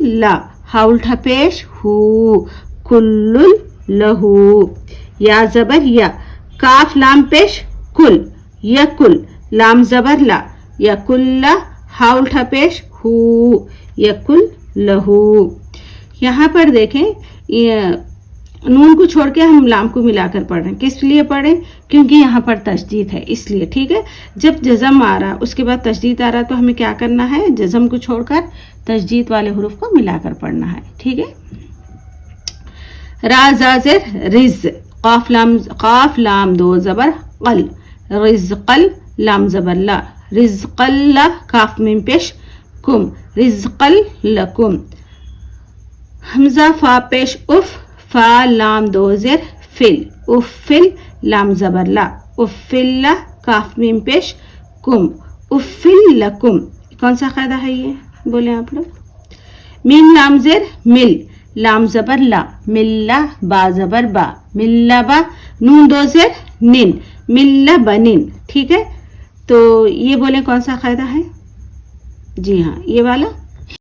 ला, हा उल्टा पेश हु, कुल्लुल लहू। या जबर या, काफ लाम पेश कुल, यकुल, लाम जबर ला, यकुल्ला, हा उल्टा पेश हु, यकुल लहू। यहाँ पर देखें नून को छोड़ के हम लाम को मिलाकर पढ़ रहे हैं। किस लिए पढ़ें? क्योंकि यहाँ पर तशदीद है, इसलिए। ठीक है, जब जज़म आ रहा उसके बाद तशदीद आ रहा तो हमें क्या करना है? जज़म को छोड़कर तशदीद वाले हुरूफ को मिलाकर पढ़ना है। ठीक है, रा ज़ाज़िर रिज, काफ लाम दो जबर कल, रिज़क़ल, लाम जबर ला, रिज़क़ल्ला, काफ मीम पेश कुम, रिज़क़ल लकुम। हमजा फा पेश उफ, फा लाम दो ज़ेर फिल, उफ़िल, लाम जबर ला, उफ़िल्ला, काफ मीम पेश कुम, उफ़िल लकुम। कौन सा कायदा है ये? बोले आप लोग। मीम लाम ज़ेर मिल, लाम जबर ला, मिल्ला, बा जबर बा, मिल्ला बा, नून दो ज़ेर निन, मिल्ला बनिन। ठीक है, तो ये बोले कौन सा कायदा है? जी हाँ, ये वाला।